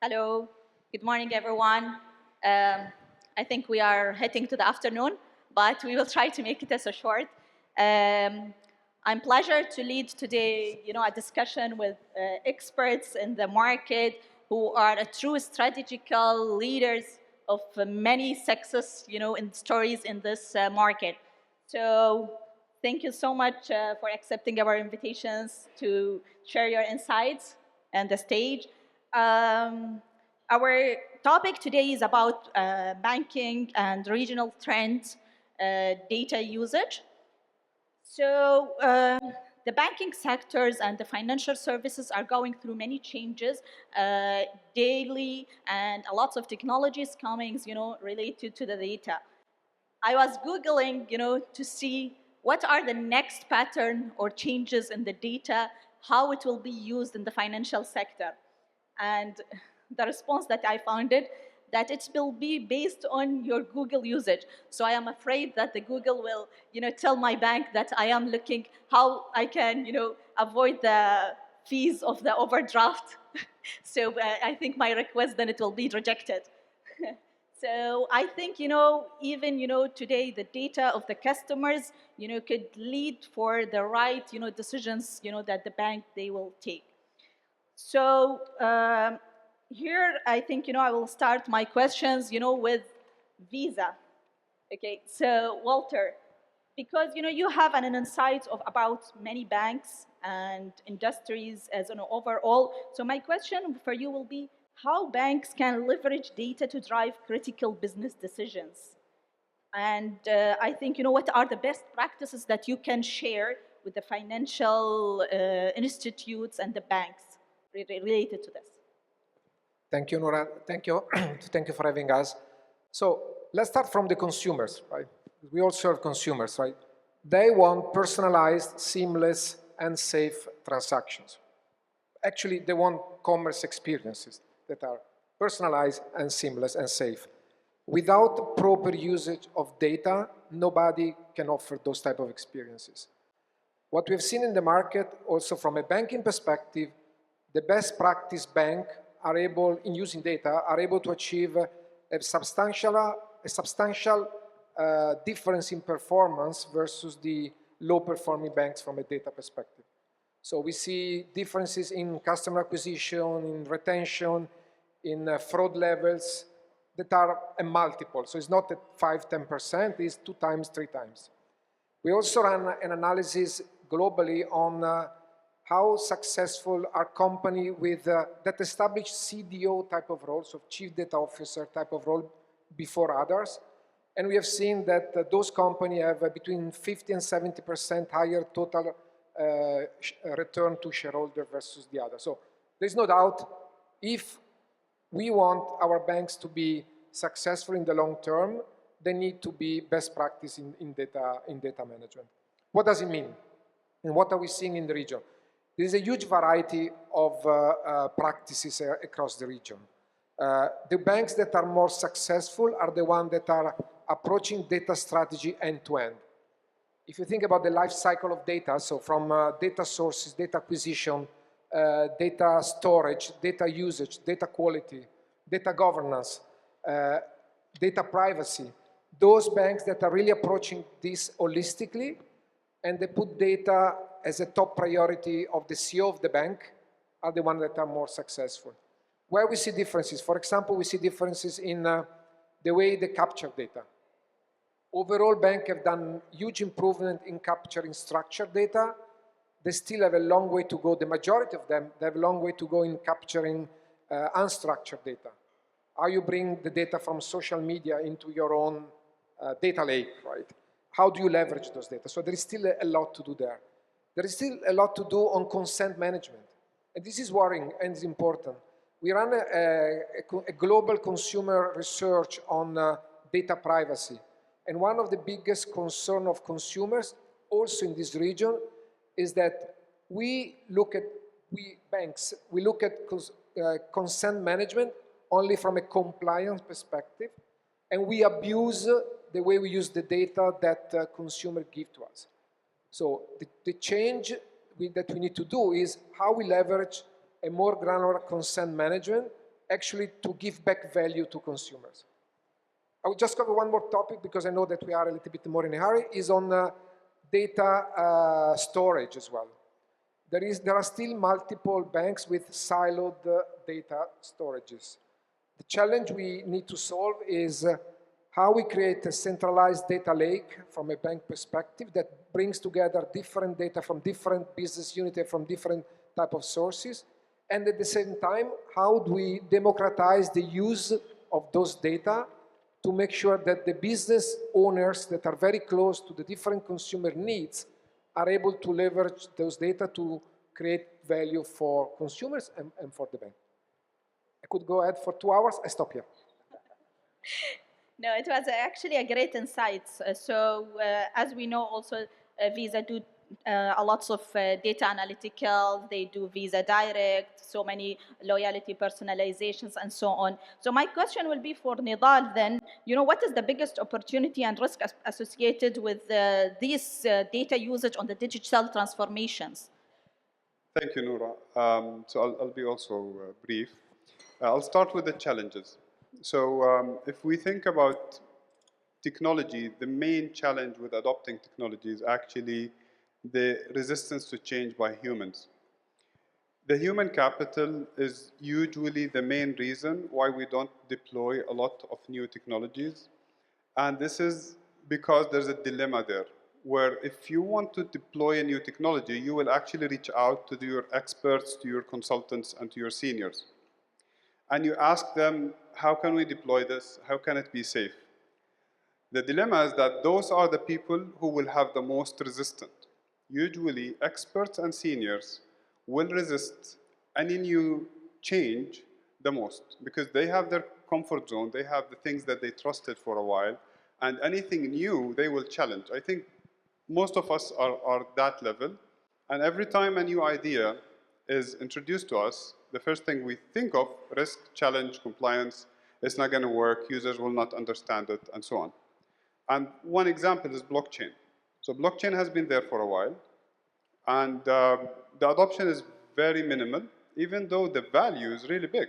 Hello, good morning, everyone. Um, I think we are heading to the afternoon, but we will try to make it as a short. I'm pleasure to lead today, a discussion with experts in the market who are a true strategical leaders of many success, in stories in this market. So, thank you so much for accepting our invitations to share your insights and the stage. Um, our topic today is about banking and regional trends, data usage. So, the banking sectors and the financial services are going through many changes daily, and a lot of technologies coming, related to the data. I was Googling, to see what are the next pattern or changes in the data, how it will be used in the financial sector. And the response that I found it, that it will be based on your Google usage. So I am afraid that the Google will, tell my bank that I am looking how I can, avoid the fees of the overdraft. So I think my request then it will be rejected. So I think, even, today the data of the customers, could lead for the right, decisions, that the bank they will take. So here I think, I will start my questions, with Visa. Okay, so Walter, because, you have an insight of about many banks and industries as an overall. So my question for you will be, how banks can leverage data to drive critical business decisions? And I think, what are the best practices that you can share with the financial institutes and the banks related to this? Thank you, Noora. Thank you. Thank you for having us. So let's start from the consumers, right? We all serve consumers, right? They want personalized, seamless, and safe transactions. Actually, they want commerce experiences that are personalized and seamless and safe. Without proper usage of data, nobody can offer those type of experiences. What we've seen in the market, also from a banking perspective, the best practice bank are able, in using data, are able to achieve a substantial difference in performance versus the low-performing banks from a data perspective. So we see differences in customer acquisition, in retention, in fraud levels that are a multiple. So it's not at 5, 10%, it's 2 times, 3 times. We also run an analysis globally on how successful are companies with that established CDO type of role, so Chief Data Officer type of role before others. And we have seen that those companies have between 50 and 70% higher total return to shareholder versus the other. So there's no doubt, if we want our banks to be successful in the long term, they need to be best practice in data management. What does it mean? And what are we seeing in the region? There is a huge variety of practices across the region. The banks that are more successful are the ones that are approaching data strategy end-to-end. If you think about the life cycle of data, so from data sources, data acquisition, data storage, data usage, data quality, data governance, data privacy, those banks that are really approaching this holistically and they put data as a top priority of the CEO of the bank are the ones that are more successful. Where we see differences, for example, we see differences in the way they capture data. Overall, banks have done huge improvement in capturing structured data. They still have a long way to go. The majority of them, they have a long way to go in capturing unstructured data. How you bring the data from social media into your own data lake, right? How do you leverage those data? So there is still a lot to do there. There is still a lot to do on consent management. And this is worrying and is important. We run a global consumer research on data privacy. And one of the biggest concerns of consumers, also in this region, is that we banks, we look at consent management only from a compliance perspective, and we abuse the way we use the data that consumers give to us. So the change that we need to do is how we leverage a more granular consent management actually to give back value to consumers. I will just cover one more topic because I know that we are a little bit more in a hurry, is on data storage as well. There are still multiple banks with siloed data storages. The challenge we need to solve is how we create a centralized data lake from a bank perspective that brings together different data from different business units, from different type of sources. And at the same time, how do we democratize the use of those data to make sure that the business owners that are very close to the different consumer needs are able to leverage those data to create value for consumers and for the bank. I could go ahead for 2 hours. I stop here. No, it was actually a great insight. As we know, also Visa do a lots of data analytical. They do Visa Direct, so many loyalty personalizations, and so on. So my question will be for Nidal then. What is the biggest opportunity and risk associated with these data usage on the digital transformations? Thank you, Noora. I'll be also brief. I'll start with the challenges. If we think about technology, the main challenge with adopting technology is actually the resistance to change by humans. The human capital is usually the main reason why we don't deploy a lot of new technologies. And this is because there's a dilemma there, where if you want to deploy a new technology, you will actually reach out to your experts, to your consultants, and to your seniors. And you ask them, how can we deploy this? How can it be safe? The dilemma is that those are the people who will have the most resistance. Usually, experts and seniors will resist any new change the most because they have their comfort zone, they have the things that they trusted for a while, and anything new they will challenge. I think most of us are that level, and every time a new idea is introduced to us, the first thing we think of, risk, challenge, compliance, it's not going to work, users will not understand it, and so on. And one example is blockchain. So blockchain has been there for a while, and the adoption is very minimal, even though the value is really big.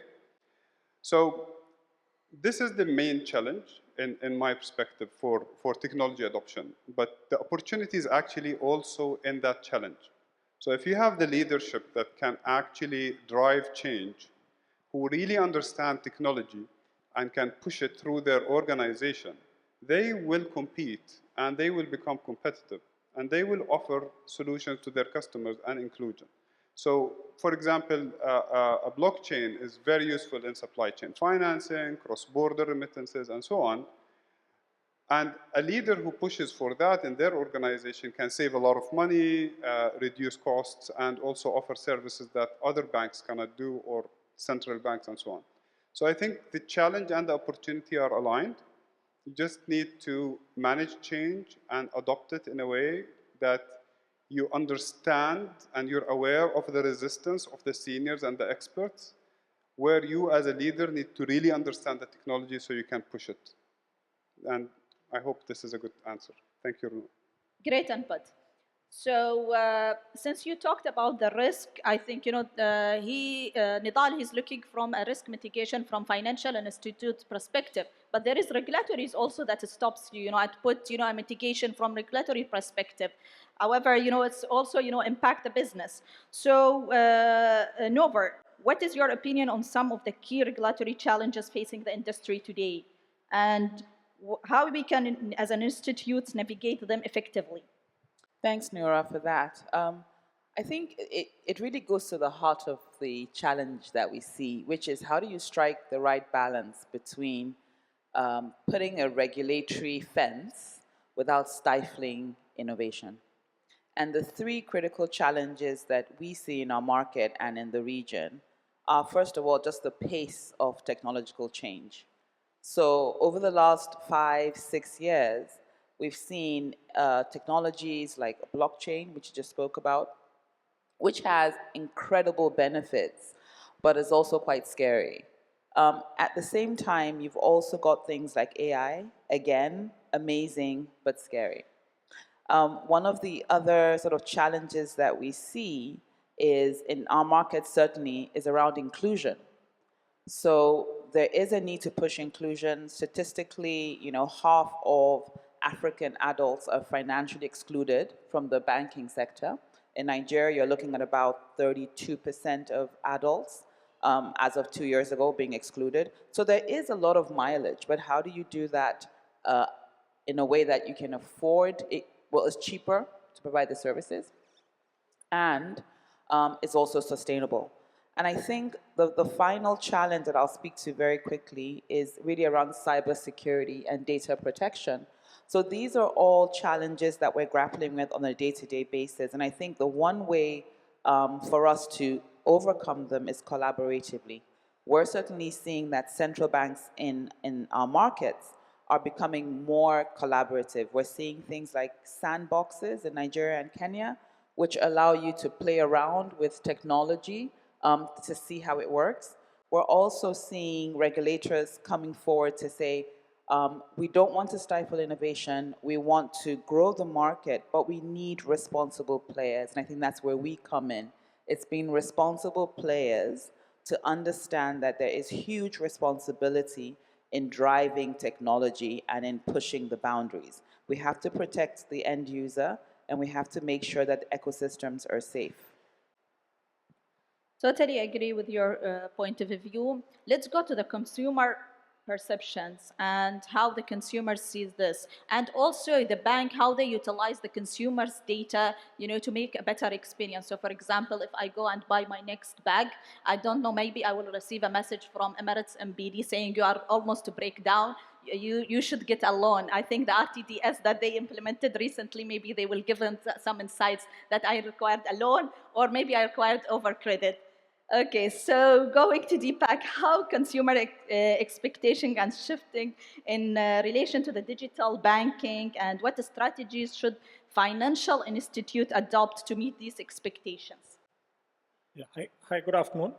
So this is the main challenge in my perspective for technology adoption. But the opportunity is actually also in that challenge. So if you have the leadership that can actually drive change, who really understand technology and can push it through their organization, they will compete and they will become competitive and they will offer solutions to their customers and inclusion. So, for example, a blockchain is very useful in supply chain financing, cross-border remittances, and so on. And a leader who pushes for that in their organization can save a lot of money, reduce costs, and also offer services that other banks cannot do, or central banks, and so on. So I think the challenge and the opportunity are aligned. You just need to manage change and adopt it in a way that you understand and you're aware of the resistance of the seniors and the experts, where you as a leader need to really understand the technology so you can push it. And I hope this is a good answer. Thank you. Great input. So since you talked about the risk, I think, Nidal, he's looking from a risk mitigation from financial institute perspective, but there is regulatories also that stops you, I'd put, a mitigation from regulatory perspective. However, it's also, impact the business. So Noor, what is your opinion on some of the key regulatory challenges facing the industry today? And how we can, as an institute, navigate them effectively? Thanks, Noora, for that. I think it really goes to the heart of the challenge that we see, which is how do you strike the right balance between putting a regulatory fence without stifling innovation. And the three critical challenges that we see in our market and in the region are, first of all, just the pace of technological change. So over the last 5-6 years, we've seen technologies like blockchain, which you just spoke about, which has incredible benefits, but is also quite scary. At the same time, you've also got things like AI, again, amazing, but scary. One of the other sort of challenges that we see is in our market certainly is around inclusion. So there is a need to push inclusion. Statistically, half of African adults are financially excluded from the banking sector. In Nigeria, you're looking at about 32% of adults as of 2 years ago being excluded. So there is a lot of mileage, but how do you do that uh, in a way that you can afford it? Well, it's cheaper to provide the services, and it's also sustainable. And I think the final challenge that I'll speak to very quickly is really around cybersecurity and data protection. So these are all challenges that we're grappling with on a day-to-day basis. And I think the one way for us to overcome them is collaboratively. We're certainly seeing that central banks in our markets are becoming more collaborative. We're seeing things like sandboxes in Nigeria and Kenya, which allow you to play around with technology to see how it works. We're also seeing regulators coming forward to say, we don't want to stifle innovation, we want to grow the market, but we need responsible players. And I think that's where we come in. It's being responsible players to understand that there is huge responsibility in driving technology and in pushing the boundaries. We have to protect the end user, and we have to make sure that ecosystems are safe. Totally agree with your point of view. Let's go to the consumer perceptions and how the consumer sees this, and also the bank, how they utilize the consumer's data, to make a better experience. So for example, if I go and buy my next bag, I don't know, maybe I will receive a message from Emirates MBD saying you are almost to break down, you should get a loan. I think the RTDS that they implemented recently, maybe they will give them some insights that I required a loan, or maybe I required over credit. Okay, so going to Deepak, how consumer expectation and shifting in relation to the digital banking, and what strategies should financial institute adopt to meet these expectations? Yeah, hi, good afternoon.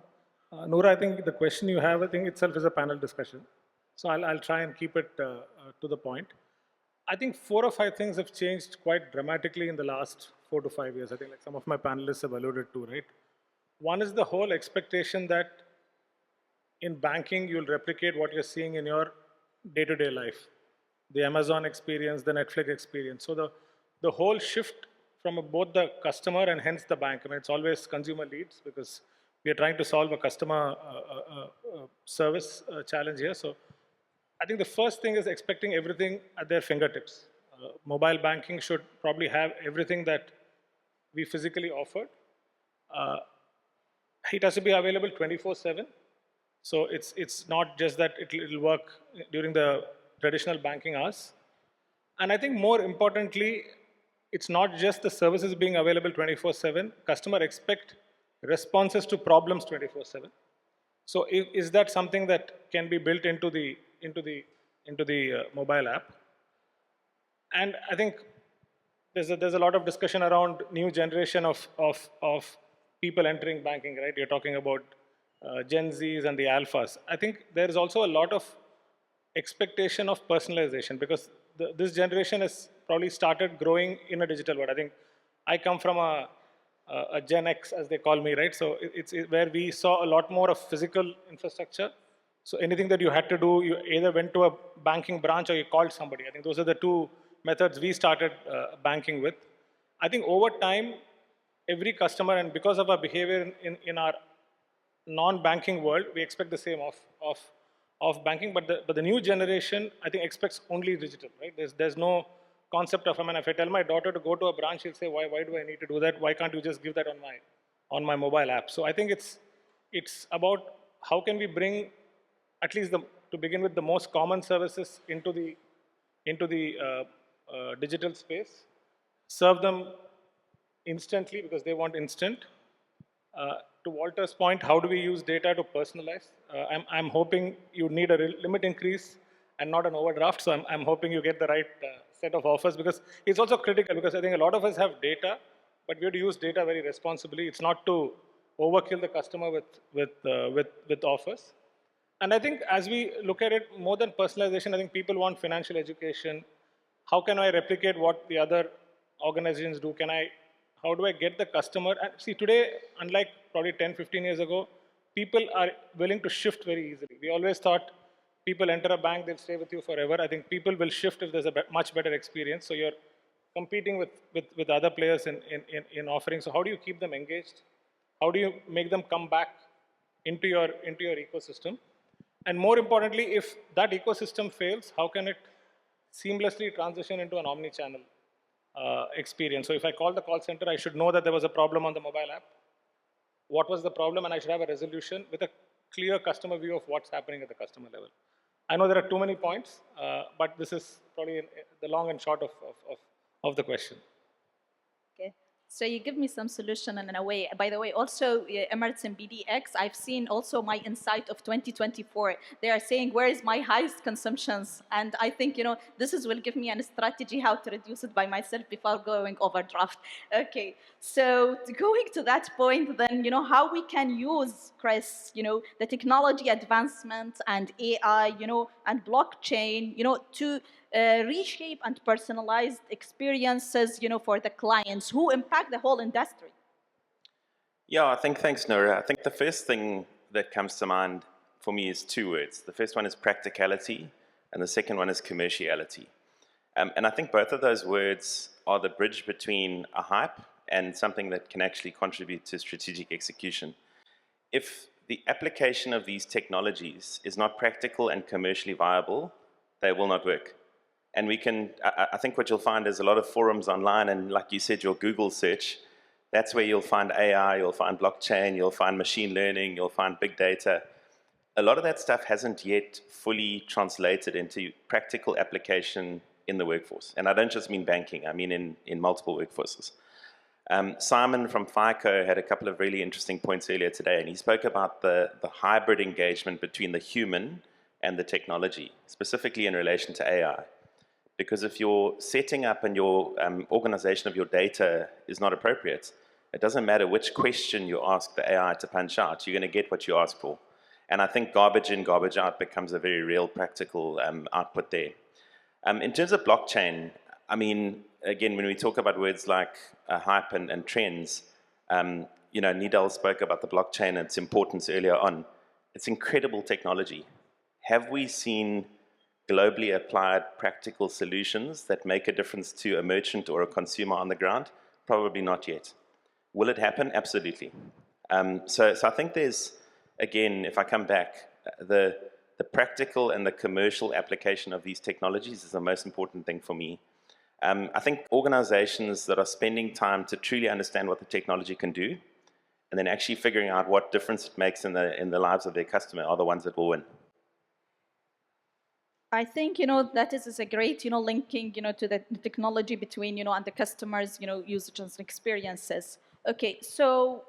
Noora, I think the question you have, I think itself is a panel discussion. So I'll try and keep it to the point. I think 4 or 5 things have changed quite dramatically in the last 4 to 5 years. I think like some of my panelists have alluded to, right? One is the whole expectation that in banking, you'll replicate what you're seeing in your day-to-day life. The Amazon experience, the Netflix experience. So the whole shift from both the customer and hence the bank. I mean, it's always consumer leads because we are trying to solve a customer service challenge here. So I think the first thing is expecting everything at their fingertips. Mobile banking should probably have everything that we physically offered. It has to be available 24/7. So it's not just that it'll work during the traditional banking hours. And I think more importantly, it's not just the services being available 24/7. Customer expect responses to problems 24/7. So is that something that can be built into the mobile app? And I think there's a lot of discussion around new generation of people entering banking, right? You're talking about Gen Zs and the alphas. I think there is also a lot of expectation of personalization because this generation has probably started growing in a digital world. I think I come from a Gen X, as they call me, right? So it's where we saw a lot more of physical infrastructure. So anything that you had to do, you either went to a banking branch or you called somebody. I think those are the two methods we started banking with. I think over time, every customer, and because of our behavior in our non-banking world, we expect the same of banking. But the new generation, I think, expects only digital, right? There's no concept of, I mean, if I tell my daughter to go to a branch, she'll say, why do I need to do that? Why can't you just give that on my mobile app? So I think it's about how can we bring at least to begin with the most common services into the digital space, serve them instantly because they want instant. To Walter's point, how do we use data to personalize? I'm hoping you need a limit increase and not an overdraft. So I'm hoping you get the right set of offers because it's also critical because I think a lot of us have data, but we have to use data very responsibly. It's not to overkill the customer with offers. And I think as we look at it, more than personalization, I think people want financial education. How can I replicate what the other organizations do? How do I get the customer? And see, today, unlike probably 10, 15 years ago, people are willing to shift very easily. We always thought people enter a bank, they'll stay with you forever. I think people will shift if there's a much better experience. So you're competing with other players in offering. So how do you keep them engaged? How do you make them come back into your ecosystem? And more importantly, if that ecosystem fails, how can it seamlessly transition into an omni-channel experience? So if I call the call center, I should know that there was a problem on the mobile app. What was the problem? And I should have a resolution with a clear customer view of what's happening at the customer level. I know there are too many points, but this is probably the long and short of the question. Okay. So you give me some solution and in a way. By the way, also Emirates and BDX, I've seen also my insight of 2024. They are saying, where is my highest consumptions? And I think, this will give me a strategy how to reduce it by myself before going overdraft. Okay. So going to that point, then, how we can use, Chris, the technology advancement and AI, and blockchain, to reshape and personalized experiences, for the clients who impact the whole industry. Yeah, thanks, Noora. I think the first thing that comes to mind for me is two words. The first one is practicality, and the second one is commerciality. And I think both of those words are the bridge between a hype and something that can actually contribute to strategic execution. If the application of these technologies is not practical and commercially viable, they will not work. And I think what you'll find is a lot of forums online, and like you said, your Google search, that's where you'll find AI, you'll find blockchain, you'll find machine learning, you'll find big data. A lot of that stuff hasn't yet fully translated into practical application in the workforce. And I don't just mean banking, I mean in multiple workforces. Simon from FICO had a couple of really interesting points earlier today, and he spoke about the hybrid engagement between the human and the technology, specifically in relation to AI. Because if your setting up and your organization of your data is not appropriate, it doesn't matter which question you ask the AI to punch out, you're going to get what you ask for. And I think garbage in, garbage out becomes a very real practical output there. In terms of blockchain, I mean, again, when we talk about words like hype and trends, Nidal spoke about the blockchain and its importance earlier on. It's incredible technology. Have we seen globally applied practical solutions that make a difference to a merchant or a consumer on the ground? Probably not yet. Will it happen? Absolutely. So I think there's, again, if I come back, the practical and the commercial application of these technologies is the most important thing for me. I think organizations that are spending time to truly understand what the technology can do, and then actually figuring out what difference it makes in the lives of their customer are the ones that will win. I think, that is a great, linking, to the technology between, and the customers, usages and experiences. Okay, so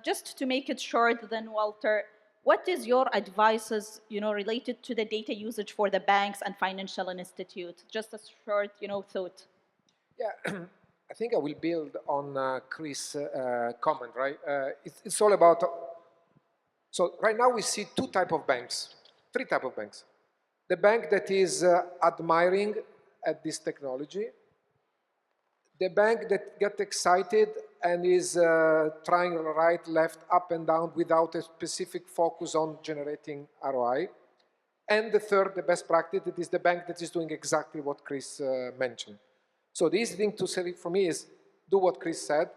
just to make it short then, Walter, what is your advices, related to the data usage for the banks and financial institutes? Just a short, thought. Yeah, I think I will build on Chris' comment, right? It's all about, so right now we see three types of banks. The bank that is admiring at this technology, the bank that gets excited and is trying right, left, up and down without a specific focus on generating ROI. And the third, the best practice, that is the bank that is doing exactly what Chris mentioned. So the easy thing to say for me is do what Chris said,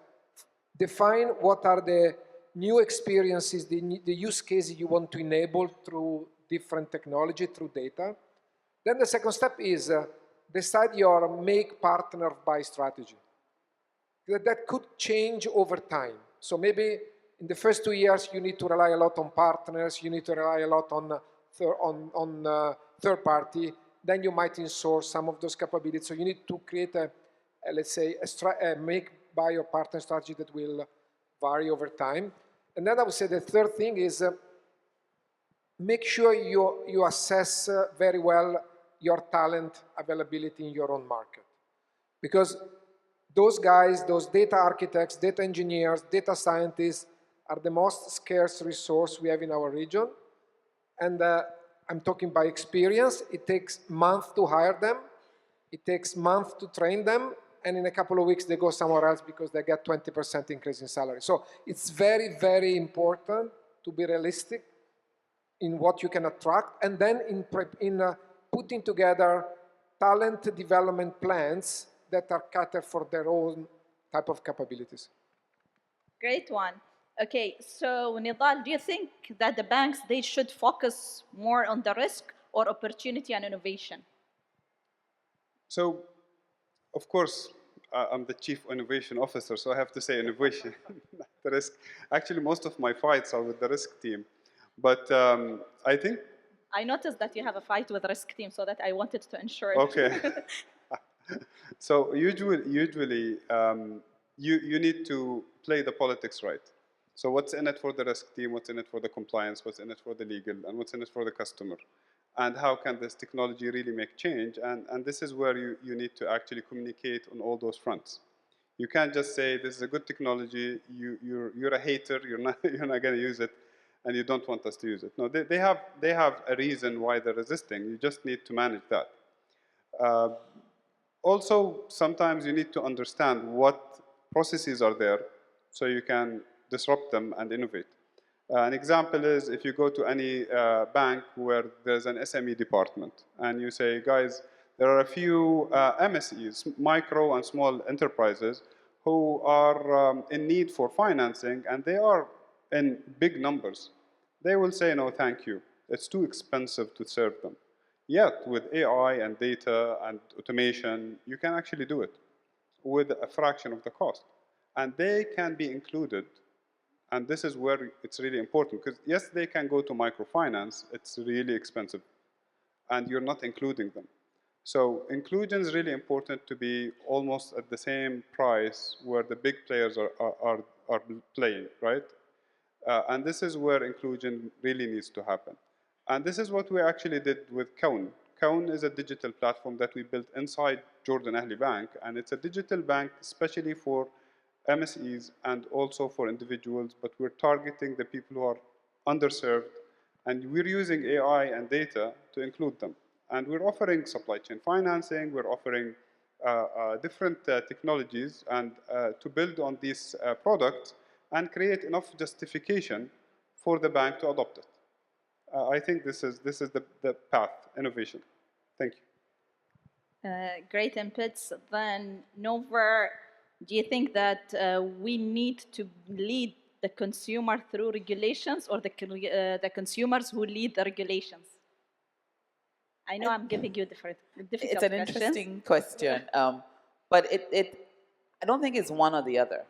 define what are the new experiences, the use cases you want to enable through different technology, through data. Then the second step is decide your make, partner, buy strategy. That could change over time. So maybe in the first 2 years, you need to rely a lot on partners, you need to rely a lot on third party, then you might insource some of those capabilities. So you need to create let's say, a make, buy, or partner strategy that will vary over time. And then I would say the third thing is make sure you assess very well your talent availability in your own market. Because those guys, those data architects, data engineers, data scientists are the most scarce resource we have in our region. And I'm talking by experience. It takes months to hire them. It takes months to train them. And in a couple of weeks, they go somewhere else because they get 20% increase in salary. So it's very, very important to be realistic in what you can attract, and then in putting together talent development plans that are catered for their own type of capabilities. Great one. Okay, so Nidal, do you think that the banks, they should focus more on the risk or opportunity and innovation? So, of course, I'm the chief innovation officer, so I have to say innovation, not the risk. Actually, most of my fights are with the risk team. But I think... I noticed that you have a fight with the risk team, so that I wanted to ensure. Okay. So usually you need to play the politics right. So what's in it for the risk team, what's in it for the compliance, what's in it for the legal, and what's in it for the customer? And how can this technology really make change? And this is where you need to actually communicate on all those fronts. You can't just say, this is a good technology, you're a hater, you're not going to use it, and you don't want us to use it. No, they have a reason why they're resisting. You just need to manage that. Also, sometimes you need to understand what processes are there so you can disrupt them and innovate. An example is if you go to any bank where there's an SME department and you say, guys, there are a few MSEs, micro and small enterprises, who are in need for financing, and they are in big numbers. They will say, no, thank you. It's too expensive to serve them. Yet, with AI and data and automation, you can actually do it with a fraction of the cost. And they can be included. And this is where it's really important, because yes, they can go to microfinance. It's really expensive. And you're not including them. So inclusion is really important to be almost at the same price where the big players are playing, right? And this is where inclusion really needs to happen. And this is what we actually did with Kaun. Kaun is a digital platform that we built inside Jordan Ahli Bank, and it's a digital bank especially for MSEs and also for individuals, but we're targeting the people who are underserved, and we're using AI and data to include them. And we're offering supply chain financing, we're offering different technologies and to build on these products and create enough justification for the bank to adopt it. I think this is the path, innovation. Thank you. Great inputs. Then, Noora, do you think that we need to lead the consumer through regulations, or the consumers who lead the regulations? I know I'm giving you difficult It's an questions. interesting question, but I don't think it's one or the other.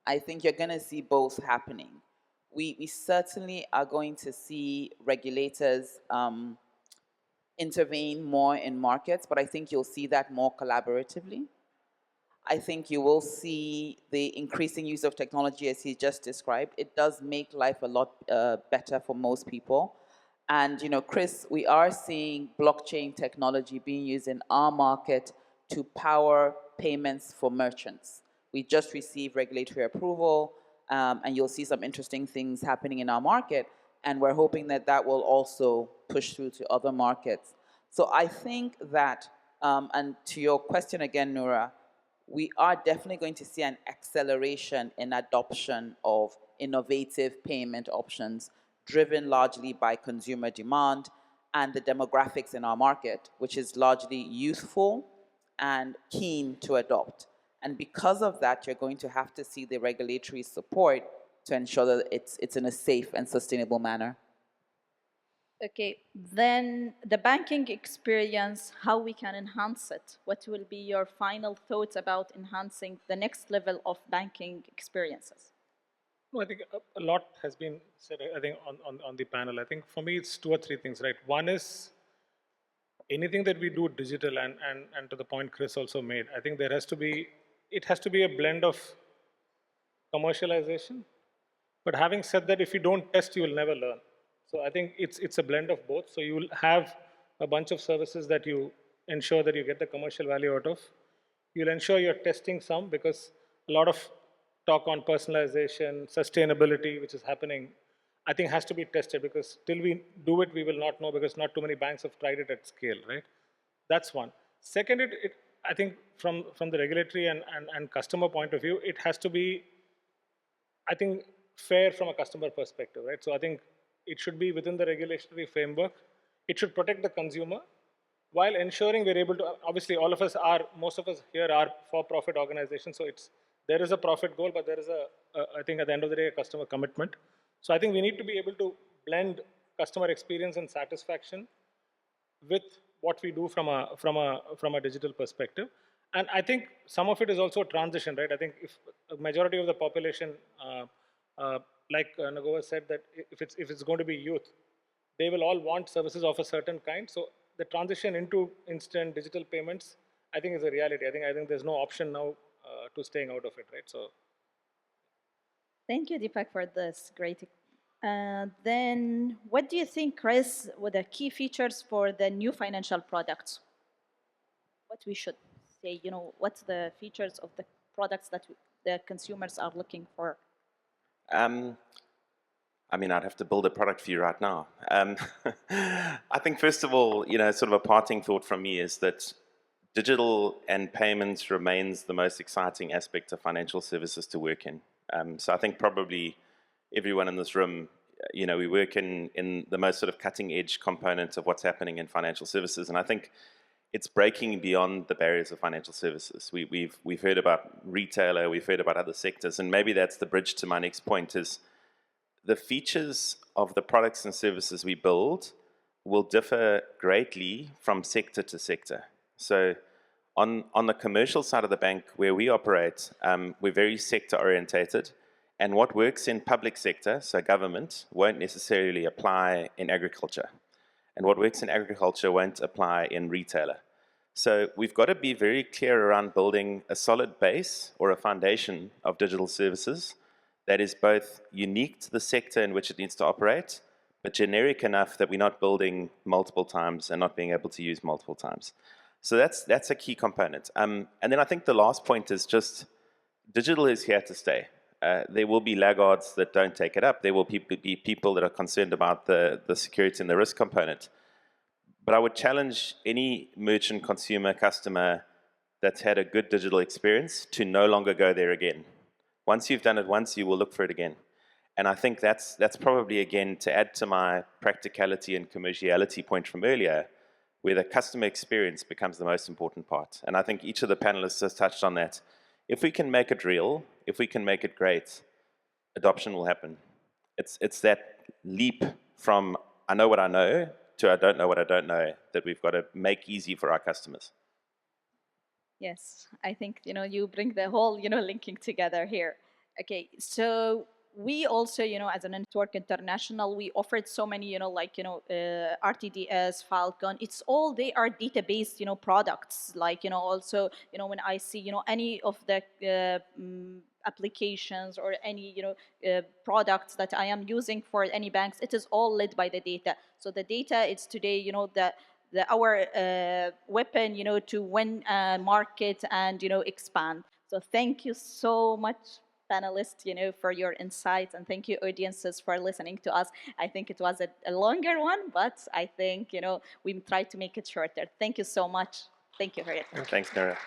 I think you're going to see both happening. We certainly are going to see regulators intervene more in markets, but I think you'll see that more collaboratively. I think you will see the increasing use of technology as he just described. It does make life a lot better for most people. And, you know, Chris, we are seeing blockchain technology being used in our market to power payments for merchants. We just received regulatory approval, and you'll see some interesting things happening in our market. And we're hoping that that will also push through to other markets. So I think that, and to your question again, Noora, we are definitely going to see an acceleration in adoption of innovative payment options, driven largely by consumer demand and the demographics in our market, which is largely youthful and keen to adopt. And because of that, you're going to have to see the regulatory support to ensure that it's in a safe and sustainable manner. Okay, then the banking experience, how we can enhance it? What will be your final thoughts about enhancing the next level of banking experiences? No, I think a lot has been said, I think, on the panel. I think for me, it's two or three things, right? One is anything that we do digital, and to the point Chris also made, I think it has to be a blend of commercialization. But having said that, if you don't test, you will never learn. So I think it's a blend of both. So you will have a bunch of services that you ensure that you get the commercial value out of. You'll ensure you're testing some, because a lot of talk on personalization, sustainability, which is happening, I think has to be tested, because till we do it, we will not know, because not too many banks have tried it at scale, right? That's one. Second, I think from the regulatory and customer point of view, it has to be, I think, fair from a customer perspective, right? So I think it should be within the regulatory framework. It should protect the consumer while ensuring we're able to, obviously all of us are, most of us here are for-profit organizations, so there is a profit goal, but there is I think at the end of the day, a customer commitment. So I think we need to be able to blend customer experience and satisfaction with what we do from a digital perspective. And I think some of it is also a transition, right? I think if a majority of the population, like Nagova said, that if it's going to be youth, they will all want services of a certain kind. So the transition into instant digital payments, I think, is a reality. I think there's no option now to staying out of it, right? So. Thank you, Deepak, for this great. Then, what do you think, Chris, were the key features for the new financial products? What we should say, what's the features of the products that the consumers are looking for? I mean, I'd have to build a product for you right now. I think, first of all, sort of a parting thought from me is that digital and payments remains the most exciting aspect of financial services to work in. So I think probably everyone in this room, we work in the most sort of cutting edge components of what's happening in financial services. And I think it's breaking beyond the barriers of financial services. We've heard about retailer, we've heard about other sectors, and maybe that's the bridge to my next point is the features of the products and services we build will differ greatly from sector to sector. So on the commercial side of the bank where we operate, we're very sector orientated, and what works in public sector, so government, won't necessarily apply in agriculture. And what works in agriculture won't apply in retailer. So we've got to be very clear around building a solid base or a foundation of digital services that is both unique to the sector in which it needs to operate, but generic enough that we're not building multiple times and not being able to use multiple times. So that's a key component. And then I think the last point is just digital is here to stay. There will be laggards that don't take it up. There will be people that are concerned about the security and the risk component. But I would challenge any merchant, consumer, customer that's had a good digital experience to no longer go there again. Once you've done it once, you will look for it again. And I think that's probably, again, to add to my practicality and commerciality point from earlier, where the customer experience becomes the most important part. And I think each of the panelists has touched on that. If we can make it real, if we can make it great, adoption will happen. It's that leap from I know what I know to I don't know what I don't know that we've got to make easy for our customers. Yes, I think, you bring the whole, linking together here. Okay, so we also, as a network international, we offered so many, RTDS, Falcon. They are database, products. Like, also, when I see, any of the applications or any, products that I am using for any banks, it is all led by the data. So the data is today, our weapon, to win market and, expand. So thank you so much, panelists, for your insights, and thank you, audiences, for listening to us. I think it was a longer one, but I think, we tried to make it shorter. Thank you so much. Thank you for it. Thanks, Noora.